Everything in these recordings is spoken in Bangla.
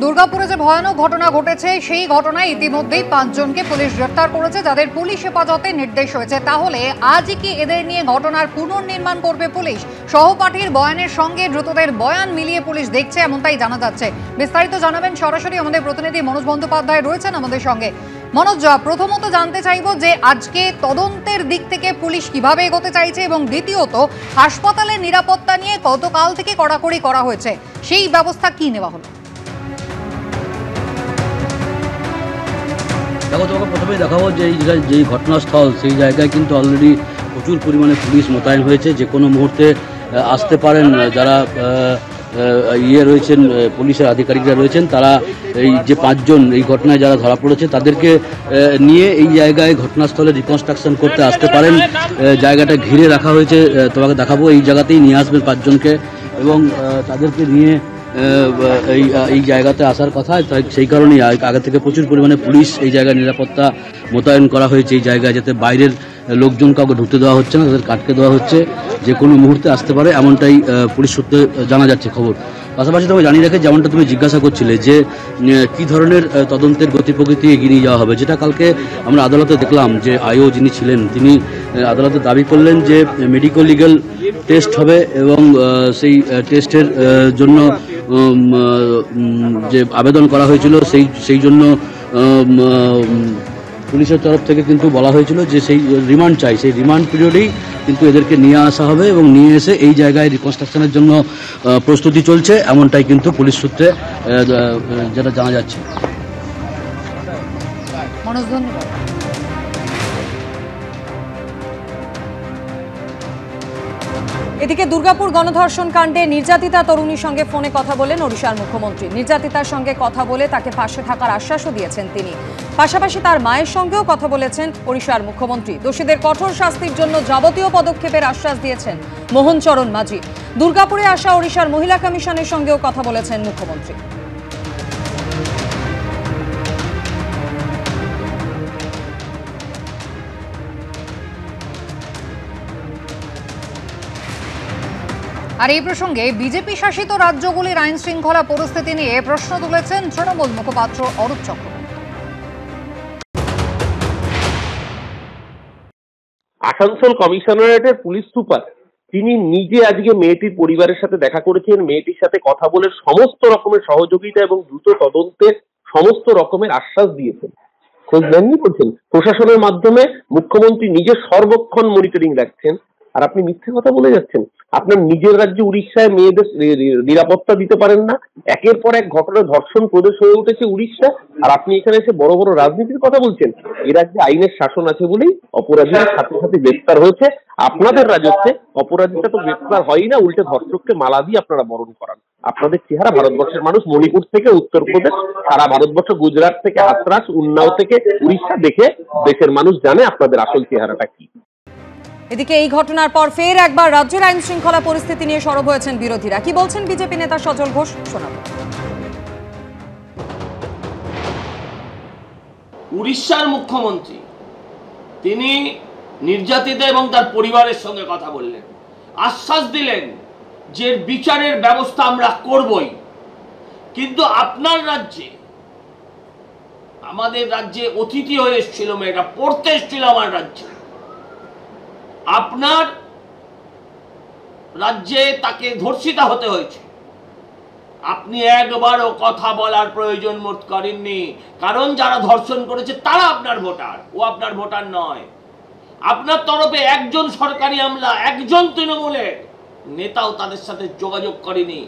দুর্গাপুরে যে ভয়ানক ঘটনা ঘটেছে সেই ঘটনায় ইতিমধ্যেই 5 জনকে পুলিশ গ্রেফতার করেছে, যাদের পুলিশ হেফাজতে নির্দেশ হয়েছে। তাহলে আজই কি এদের নিয়ে ঘটনার পুনর্নির্মাণ করবে পুলিশ? সহপাঠীর বয়ানের সঙ্গে দ্রুতদের বয়ান মিলিয়ে পুলিশ দেখছে, এমনটাই জানা যাচ্ছে। বিস্তারিত জানাবেন সরাসরি আমাদের প্রতিনিধি মনোজ বন্দ্যোপাধ্যায় রয়েছেন আমাদের সঙ্গে। মনোজ, প্রথমত জানতে চাইব যে আজকে তদন্তের দিক থেকে পুলিশ কিভাবে এগোতে চাইছে, এবং দ্বিতীয়ত হাসপাতালের নিরাপত্তা নিয়ে গতকাল থেকে কড়াকড়ি করা হয়েছে, সেই ব্যবস্থা কি নেওয়া হলো? দেখো, তোমাকে প্রথমেই দেখাবো যে যেই ঘটনাস্থল সেই জায়গায় কিন্তু অলরেডি প্রচুর পরিমাণে পুলিশ মোতায়েন হয়েছে। যে কোনো মুহূর্তে আসতে পারেন যারা রয়েছেন, পুলিশের আধিকারিকরা রয়েছেন, তারা এই যে 5 জন এই ঘটনায় যারা ধরা পড়েছে তাদেরকে নিয়ে এই জায়গায় ঘটনাস্থলে রিকনস্ট্রাকশন করতে আসতে পারেন। জায়গাটা ঘিরে রাখা হয়েছে, তোমাকে দেখাবো এই জায়গাতেই নিয়ে আসবেন 5 জনকে, এবং তাদেরকে নিয়ে এই জায়গাতে আসার কথা। তাই সেই কারণেই আগে থেকে প্রচুর পরিমাণে পুলিশ এই জায়গায় নিরাপত্তা মোতায়েন করা হয়েছে এই জায়গায়, যাতে বাইরের লোকজন কাউকে ঢুকতে দেওয়া হচ্ছে না, তাদের আটকে দেওয়া হচ্ছে, যে কোনো মুহূর্তে আসতে পারে, এমনটাই পুলিশ সূত্রে জানা যাচ্ছে খবর। পাশাপাশি তবে জানিয়ে রাখে, যেমনটা তুমি জিজ্ঞাসা করছিলে যে কি ধরনের তদন্তের গতি প্রকৃতি এগিয়ে নিয়ে যাওয়া হবে, যেটা কালকে আমরা আদালতে দেখলাম যে আইও যিনি ছিলেন তিনি আদালতে দাবি করলেন যে মেডিকো লিগ্যাল টেস্ট হবে, এবং সেই টেস্টের জন্য যে আবেদন করা হয়েছিল সেই জন্য পুলিশের তরফ থেকে কিন্তু বলা হয়েছিল যে সেই রিমান্ড চাই, সেই রিমান্ড পিরিয়ডেই কিন্তু এদেরকে নিয়ে আসা হবে, এবং নিয়ে এসে এই জায়গায় রিকনস্ট্রাকশনের জন্য প্রস্তুতি চলছে, এমনটাই কিন্তু পুলিশ সূত্রে যেটা জানা যাচ্ছে। এদিকে দুর্গাপুর গণধর্ষণ কাণ্ডে নির্যাতিতা তরুণীর সঙ্গে ফোনে কথা বলেন ওড়িশার মুখ্যমন্ত্রী। নির্যাতিতার সঙ্গে কথা বলে তাকে পাশে থাকার আশ্বাসও দিয়েছেন তিনি। পাশাপাশি তার মায়ের সঙ্গেও কথা বলেছেন ওড়িশার মুখ্যমন্ত্রী। দোষীদের কঠোর শাস্তির জন্য যাবতীয় পদক্ষেপের আশ্বাস দিয়েছেন মোহন চরণ মাঝি। দুর্গাপুরে আসা ওড়িশার মহিলা কমিশনের সঙ্গেও কথা বলেছেন মুখ্যমন্ত্রী। আর এই প্রসঙ্গে বিজেপি শাসিত রাজ্যগুলির আইন শৃঙ্খলা পরিস্থিতি নিয়ে প্রশ্ন তুলেছেন তৃণমূল মুখপাত্র অরূপ চক্রবর্তী। আসানসোল কমিশনারেটের পুলিশ সুপার তিনি নিজে আজকে মেয়েটির পরিবারের সাথে দেখা করেছেন, মেয়েটির সাথে কথা বলে সমস্ত রকমের সহযোগিতা এবং দ্রুত তদন্তের সমস্ত রকমের আশ্বাস দিয়েছেন। খোঁজ নেননি বলছেন, প্রশাসনের মাধ্যমে মুখ্যমন্ত্রী নিজে সর্বক্ষণ মনিটরিং রাখছেন, আর আপনি মিথ্যে কথা বলে যাচ্ছেন। আপনার নিজের রাজ্যে উড়িষ্যায় মেয়েদের নিরাপত্তা দিতে পারেন না, একের পর এক ঘটনা ধর্ষণ প্রদেশ হয়ে উঠেছে উড়িষ্যা, আর আপনি এখানে এসে বড় বড় রাজনীতির কথা বলছেন। এ রাজ্যে আইনের শাসন আছে বলেই অপরাধীরা সাথে সাথে গ্রেফতার হয়েছে। আপনাদের রাজত্বে অপরাধীরা তো গ্রেফতার হয়ই না, উল্টে ধর্ষককে মালা দিয়ে আপনারা বরণ করান। আপনাদের চেহারা ভারতবর্ষের মানুষ মণিপুর থেকে উত্তরপ্রদেশ, সারা ভারতবর্ষ, গুজরাট থেকে হাতরাস, উন্নাও থেকে উড়িষ্যা দেখে দেশের মানুষ জানে আপনাদের আসল চেহারাটা কি। এদিকে এই ঘটনার পর ফের একবার রাজ্যের আইন শৃঙ্খলা পরিস্থিতি নিয়ে সরব হয়েছেন বিরোধীরা। কি বলছেন বিজেপি নেতা সজল ঘোষ, শোনাবো। উড়িষ্যার মুখ্যমন্ত্রী তিনি নির্যাতিতা এবং তার পরিবারের সঙ্গে কথা বললেন, আশ্বাস দিলেন যে বিচারের ব্যবস্থা আমরা করবই। কিন্তু আপনার রাজ্যে, আমাদের রাজ্যে অতিথি হয়ে এসেছিল মেয়েটা, পড়তে এসেছিল আমার রাজ্যে, আপনার রাজ্যে তাকে ধর্ষিতা হতে হয়েছে। আপনি একবারও কথা বলার প্রয়োজন বোধ করেননি, কারণ যারা ধর্ষণ করেছে তারা আপনার ভোটার, ও আপনার ভোটার নয়। আপনার তরফে একজন সরকারি আমলা, একজন তৃণমূলের নেতাও তাদের সাথে যোগাযোগ করেনি।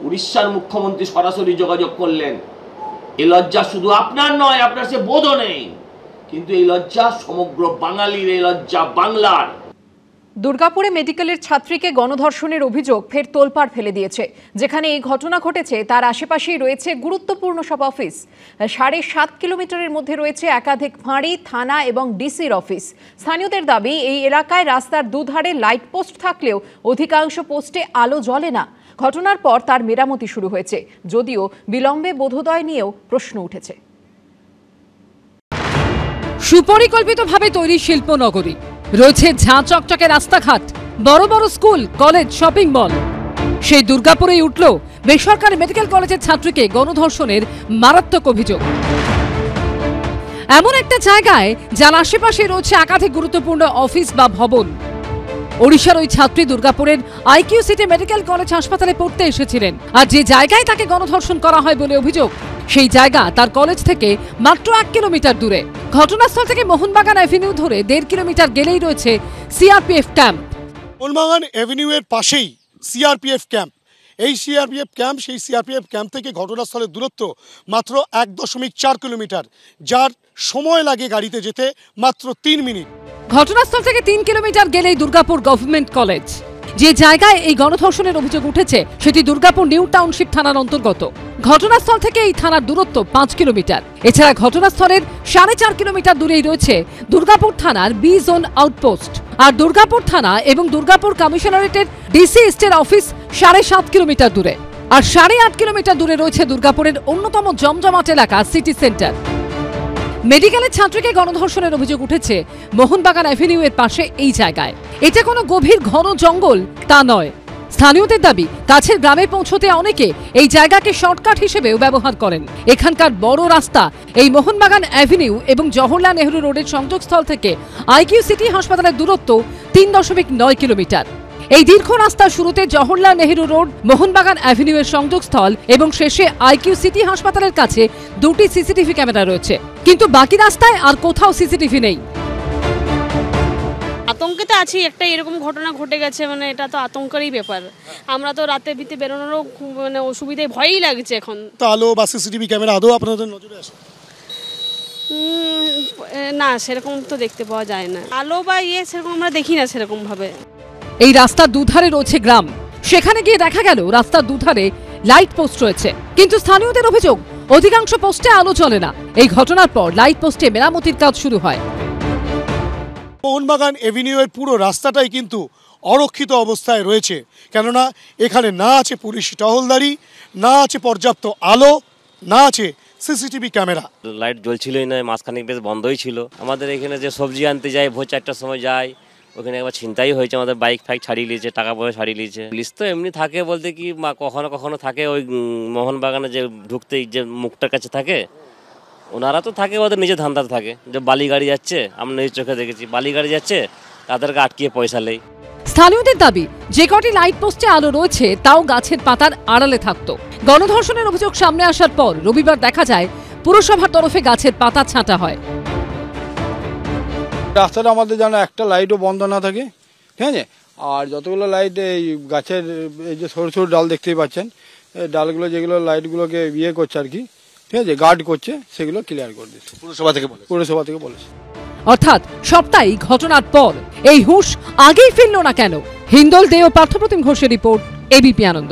উড়িষ্যার মুখ্যমন্ত্রী সরাসরি যোগাযোগ করলেন। এ লজ্জা শুধু আপনার নয়, আপনার সে বোধও নেই, কিন্তু এই লজ্জা সমগ্র বাঙালির, এই লজ্জা বাংলার। দুর্গাপুরে মেডিকেলের ছাত্রীকে গণধর্ষণের অভিযোগ ফের তোলপাড় ফেলে দিয়েছে। যেখানে এই ঘটনা ঘটেছে তার আশেপাশেই রয়েছে গুরুত্বপূর্ণ সব অফিস। 7.5 কিলোমিটারের মধ্যে রয়েছে একাধিক ফাঁড়ি, থানা এবং ডিসির অফিস। স্থানীয়দের দাবি, এই এলাকায় রাস্তার দুধারে লাইট পোস্ট থাকলেও অধিকাংশ পোস্টে আলো জ্বলে না। ঘটনার পর তার মেরামতি শুরু হয়েছে, যদিও বিলম্বে বোধোদয় নিয়েও প্রশ্ন উঠেছে। সুপরিকল্পিতভাবে তৈরি শিল্পনগরী, রয়েছে ঝাঁ চকচকে রাস্তাঘাট, বড় বড় স্কুল, কলেজ, শপিং মল। সেই দুর্গাপুরেই উঠল বেসরকারি মেডিকেল কলেজের ছাত্রীকে গণধর্ষণের মারাত্মক অভিযোগ। এমন একটা জায়গায় যার আশেপাশে রয়েছে একাধিক গুরুত্বপূর্ণ অফিস বা ভবন। ওড়িশার ওই ছাত্রী দুর্গাপুরের আইকিউ সিটি মেডিকেল কলেজ হাসপাতালে পড়তে এসেছিলেন, আর যে জায়গায় তাকে গণধর্ষণ করা হয় বলে অভিযোগ, সেই জায়গা তার কলেজ থেকে মাত্র 1 কিলোমিটার দূরে। ঘটনাস্থল থেকে মোহনবাগান অ্যাভিনিউ ধরে 1.5 কিলোমিটার গেলেই রয়েছে সিআরপিএফ ক্যাম্প। মোহনবাগান অ্যাভিনিউয়ের পাশেই সিআরপিএফ ক্যাম্প। এই সিআরপিএফ ক্যাম্প, সেই সিআরপিএফ ক্যাম্প থেকে ঘটনাস্থলের দূরত্ব মাত্র 1.4 কিলোমিটার, যার সময় লাগে গাড়িতে যেতে মাত্র 3 মিনিট। ঘটনাস্থল থেকে 3 কিলোমিটার গেলেই দুর্গাপুর গভর্নমেন্ট কলেজ। যে জায়গায় এই গণধর্ষণের অভিযোগ উঠেছে সেটি দুর্গাপুর নিউ টাউনশিপ থানার অন্তর্গত। ঘটনাস্থল থেকে এই থানার দূরত্ব 5 কিলোমিটার। এছাড়া ঘটনাস্থলের 4.5 কিলোমিটার দূরেই রয়েছে দুর্গাপুর থানার বি জোন আউটপোস্ট। আর দুর্গাপুর থানা এবং দুর্গাপুর কমিশনারেটের ডিসি ইস্টের অফিস 7.5 কিলোমিটার দূরে। আর 8.5 কিলোমিটার দূরে রয়েছে দুর্গাপুরের অন্যতম জমজমাট এলাকা সিটি সেন্টার। মেডিকেলের ছাত্রীকে গণধর্ষণের অভিযোগ উঠেছে মোহনবাগান অ্যাভিনিউ এর পাশে এই জায়গায়। এটা কোনো গভীর ঘন জঙ্গল তা নয়। স্থানীয়দের দাবি, কাছের গ্রামে পৌঁছতে অনেকে এই জায়গাকে শর্টকাট হিসেবেও ব্যবহার করেন। এখানকার বড় রাস্তা এই মোহনবাগান অ্যাভিনিউ এবং জওহরলাল নেহরু রোডের সংযোগস্থল থেকে আইকিউ সিটি হাসপাতালের দূরত্ব 3.9 কিলোমিটার। এই দীর্ঘ রাস্তার শুরুতে জওহরলাল নেহরু রোড, মোহনবাগান অ্যাভিনিউ এর সংযোগস্থল এবং শেষে আইকিউ সিটি হাসপাতালের কাছে 2টি সিসিটিভি ক্যামেরা রয়েছে, কিন্তু বাকি রাস্তায় আর কোথাও সিসিটিভি নেই। আতঙ্কে তো আছি, একটা এরকম ঘটনা ঘটে গেছে, মানে এটা তো আতঙ্কেরই ব্যাপার। আমরা তো রাতে ভিতে বেরোনোরও মানে অসুবিধায় ভয়ই লাগছে এখন। তো আলো বা সিসিটিভি ক্যামেরা আদৌ আপনাদের নজরে আসে? না, সেরকম তো দেখতে পাওয়া যায় না। আলো বা সেরকম আমরা দেখি না সেরকম ভাবে। এই রাস্তার দুধারে রয়েছে গ্রাম। সেখানে গিয়ে দেখা গেল রাস্তার দুধারে লাইট পোস্ট রয়েছে, কিন্তু স্থানীয়দের অভিযোগ অধিকাংশ পোস্টে আলো চলে না। এই ঘটনার পর লাইট পোস্টে মেরামতির কাজ শুরু হয়। মোহনবাগান এভিনিউয়ের পুরো রাস্তাটাই কিন্তু অরক্ষিত অবস্থায় রয়েছে, কেননা এখানে না আছে পুলিশ টহলদারি, না আছে পর্যাপ্ত আলো, না আছে সিসিটিভি ক্যামেরা। লাইট জ্বলছিলই না, মাঝখানে বেশ বন্ধই ছিল। আমাদের এখানে যে সবজি আনতে যাই, ভোর 4টার সময় যাই, ওখানে একবার ছিনতাই হয়েছে, আমাদের বাইক ফাইক ছাড়িয়ে নিয়েছে, টাকা পয়সা ছাড়িয়ে নিয়েছে। পুলিশ তো এমনি থাকে বলতে কি কখনো কখনো থাকে ওই মোহনবাগানে যে ঢুকতেই যে মুখটার কাছে থাকে, ওনারা তো থাকে ওদের নিজের ধান্দাতে থাকে। যে বালি গাড়ি যাচ্ছে, আমরা নিজের চোখে দেখেছি, বালি গাড়ি যাচ্ছে, তাদেরকে আটকিয়ে পয়সা নেই। স্থানীয়দের দাবি, যে কটি লাইট পোস্টে আলো রয়েছে তাও গাছের পাতার আড়ালে থাকতো। গণধর্ষণের অভিযোগ সামনে আসার পর রবিবার দেখা যায় পুরসভার তরফে গাছের পাতা ছাঁটা হয়। রাস্তাটা আমাদের যেন একটা লাইটও বন্ধ না থাকে, ঠিক আছে। আর যতগুলো লাইট এই গাছের এই যে সরু সরু ডাল দেখতেই পাচ্ছেন, এই ডালগুলো যেগুলো লাইটগুলোকে ইয়ে করছে আর কি, ঠিক আছে, গার্ড করছে, সেগুলো ক্লিয়ার করে দিচ্ছে পুরসভা থেকে বলেছে। অর্থাৎ সপ্তাহে ঘটনার পর এই হুঁশ আগেই ফিরল না কেন? হিন্দল দে ও পার্থপ্রতিম ঘোষের রিপোর্ট, এবিপি আনন্দ।